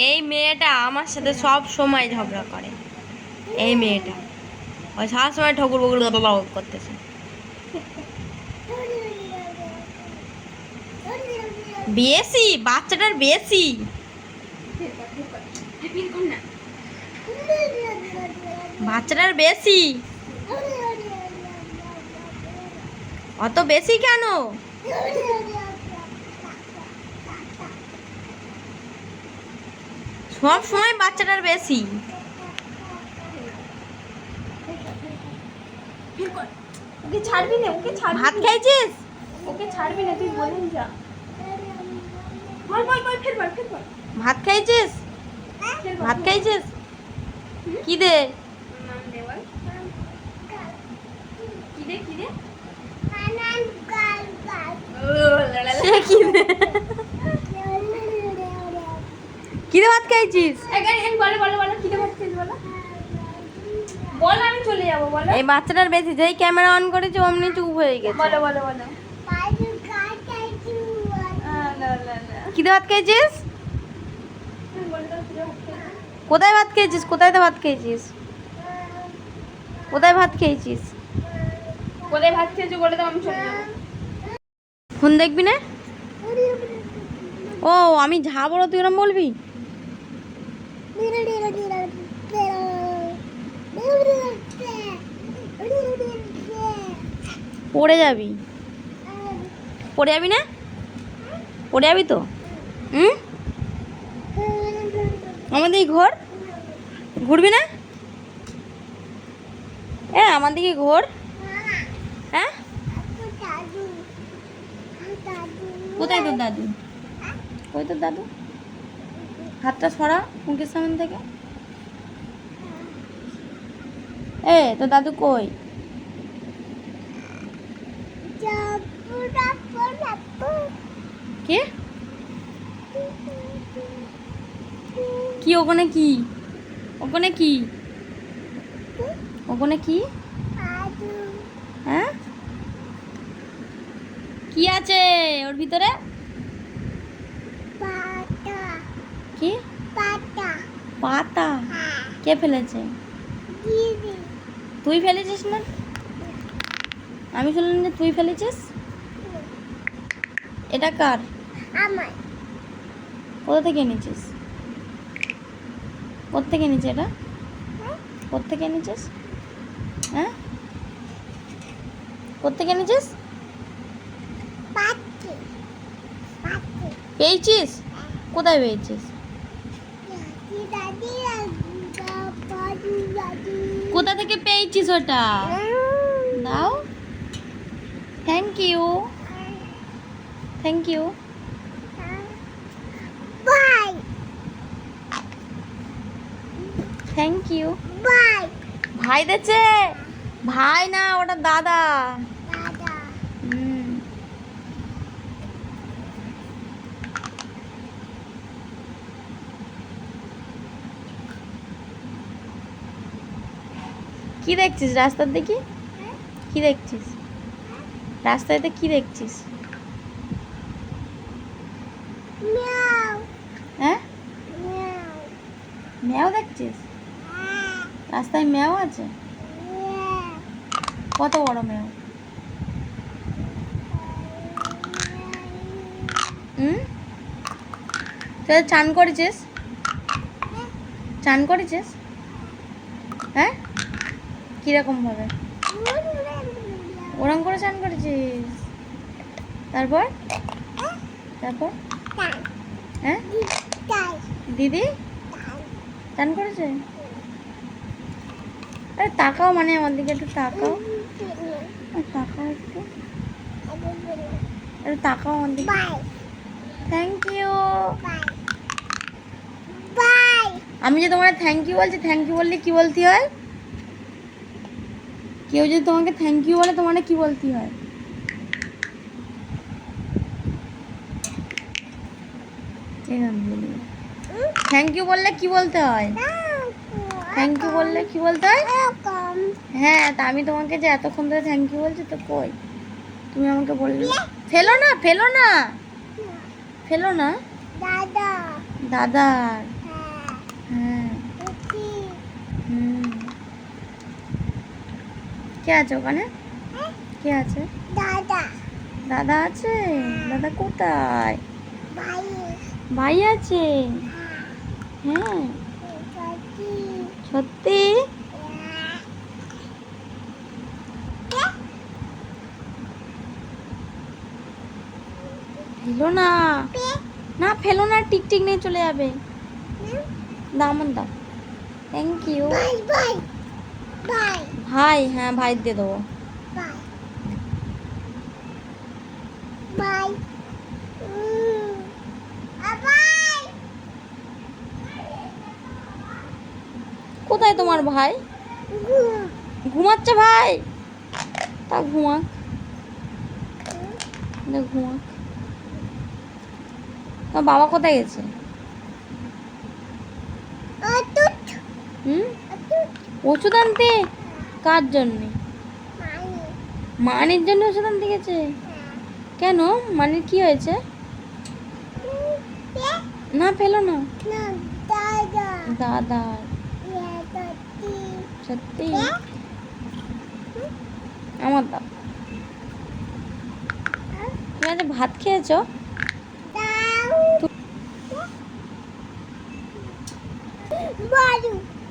এই মেয়েটা আমার সাথে সব সময় ঝগড়া করে। এই মেয়েটা ওই সব সময় ঠাকুর বকুর করতেছে। বেশি বাচ্চাটার বেশি। বাচ্চাটার বেশি। অত বেশি কেন? সব সময় বাচ্চাটার বেশি। ওকে ছাড়বি না, ওকে ছাড়বি। ভাত খাইছিস? ওকে ছাড়বি না, তুই বলেন যা। বল বল বল, ফের বল ফের বল। ভাত খাইছিস? ভাত খাইছিস? কি দে? নাম দে বল। কি দে কি দে? কি দে? কি দে ভাত খাইছিস? বলো বলো বলো, কি দে ভাত খেয়েছিস বলো। বল, আমি চলে যাবো বলো। এই বাচ্চাটার বেশি, যেই ক্যামেরা অন করেছে অমনি চুপ হয়ে গেছে। বলো বলো বলো। কি দে ভাত খাইছিস? বলে দাও, কি দে ভাত খেয়েছিস? কোথায় ভাত খেয়েছিস? কোথায় তো ভাত খেয়েছিস? কোথায় ভাত খেয়েছিস? কোথায় ভাত খেয়েছো বলে দাও, আমি চলে যাবো। ফোন দেখবি না? ও আমি যা বড় তুই ওরম বলবি? পড়ে যাবি। পড়ে যাবি না? পড়ে যাবি তো? হুম, আমাদের ঘোর, ঘুরবি না? আমার দিকে ঘোর। হ্যাঁ, কোথায় তোর দাদু? কই তোর দাদু? হাতটা সরা মুখের সামনে থেকে। তোর দাদু কই? কে? কি ওখানে? কি ওখানে? কি ওখানে? কি? হ্যাঁ, কি আছে ওর ভিতরে? কি পাতা? কে ফেলেছে? তুই ফেলেছিস না? আমি শুনলাম যে তুই ফেলেছিস। এটা কার? কোথা থেকে এনেছিস? কোথা থেকে এনেছিস এটা? কোথা থেকে এনেছিস? হ্যাঁ, কোথা থেকে এনেছিস? পেয়েছিস? কোথায় পেয়েছিস? কোথা থেকে পেয়েছিস ওটা? দাও। Thank you, thank you. Thank you. ভাই দেছে? ভাই না, ওটা দাদা। হুম। কি দেখছিস রাস্তার দিকে? কি দেখছিস রাস্তায়? কি দেখছিস? হ্যাঁ, ম্যাও দেখছিস? রাস্তায় ম্যাও আছে? কত বড় ম্যাও? হুম, তুই চান করেছিস? চান করেছিস? হ্যাঁ, কিরকম ভাবে? ওরম করে চান করেছিস? তারপর তারপর হ্যাঁ, দিদি চান করেছে? আরে তাকাও, মানে আমার দিকে একটু তাকাও। তাকাও একটু, একটু তাকাও আমার দিকে। Thank you. আমি যে তোমার থ্যাংক ইউ বলছি, থ্যাংক ইউ বললে কি বলতে হয়? কেউ যদি তোমাকে থ্যাংক ইউ বলে, তোমার কি বলতে হয়? থ্যাংক ইউ বললে কি বলতে হয়? থ্যাংক ইউ বললে কি বলতে হয়? হ্যাঁ, তা আমি তোমাকে যে এতক্ষণ ধরে থ্যাংক ইউ বলছি, তো কই তুমি আমাকে বললে? ফেলো না, ফেলো না, ফেলো না। দাদার কে আছে ওখানে? কে আছে? দাদা আছে? দাদা কোথায়? ভাই আছে? হ্যাঁ, সত্যি? ফেলো না, না ফেলো না, টিকটিক নিয়ে চলে যাবে। দাও আমার দাও। Thank you. ভাই, হ্যাঁ ভাই দিয়ে দেবো। কোথায় তোমার ভাই? ঘুমাচ্ছে ভাই? তা ঘুমাক, ঘুমাক। তোমার বাবা কোথায় গেছে? হুম, ওষুধ আনতে? কার জন্যে? মানির জন্য ওষুধ আনতে গেছে? কেন, মানির কি হয়েছে? না ফেলো না। দাদা? সত্যি? আমার দাও। তুমি আজ ভাত খেয়েছো?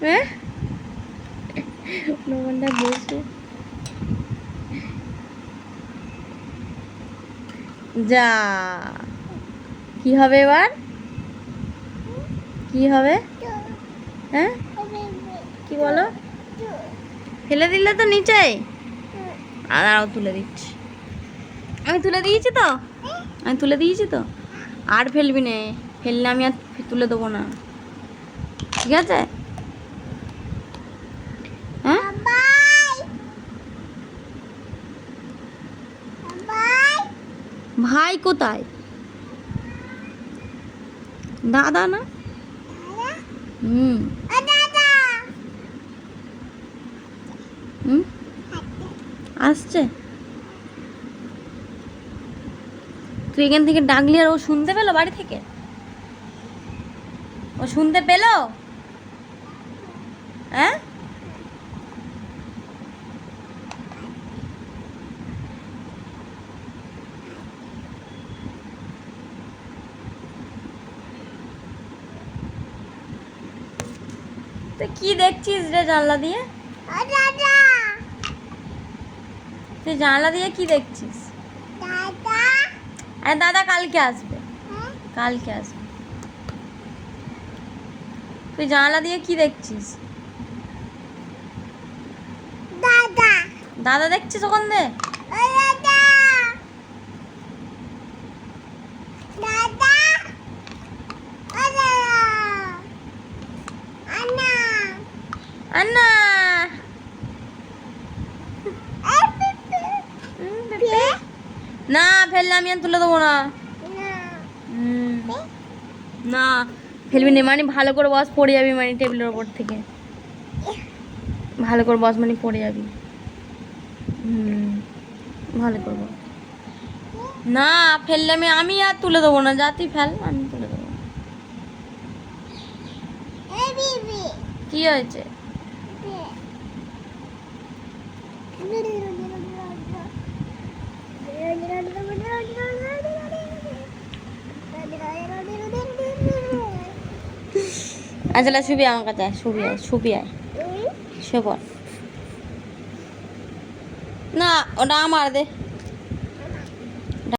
হ্যাঁ, নোমানটা বসে যা। কি হবে এবার? কি হবে? হ্যাঁ, কি বলো? ফেলে দিলে তো নিচে। আরও তুলে দিচ্ছি। আমি তুলে দিয়েছি তো, আমি তুলে দিয়েছি তো। আর ফেলবি না, ফেললে আমি আর তুলে দেবো না, ঠিক আছে? হ্যাঁ, ভাই কোথায়? দাদা না? হুম হুম, আসছে। তুই এখান থেকে ডাকলি আর ও শুনতে পেলো বাড়ি থেকে? ও শুনতে পেলো? হ্যাঁ, তুই কি দেখছিস রে জানলা দিয়ে? তুই জানলা দিয়ে কি দেখছিস? আরে দাদা কালকে আসবে, কালকে আসবে। তুই জানলা দিয়ে কি দেখছিস? দাদা দেখছিস ওখান দিয়ে? আন্না, না ফেললে আমি আর তুলে দেবো না। না ফেলবি না, মানে ভালো করে বস, পড়ে যাবি মানে টেবিলের ওপর থেকে। ভালো করে বস, মানে পড়ে যাবি। ভালো করে বস। না ফেললে আমি আর তুলে দেবো না, যা তুই ফেল, আমি তুলে দেবো। কি হয়েছে? আচ্ছা শুবি আমার কাছে, শুবি আয়, শুবি আয়, শুয়ে পড়। না ওটা আমার দে।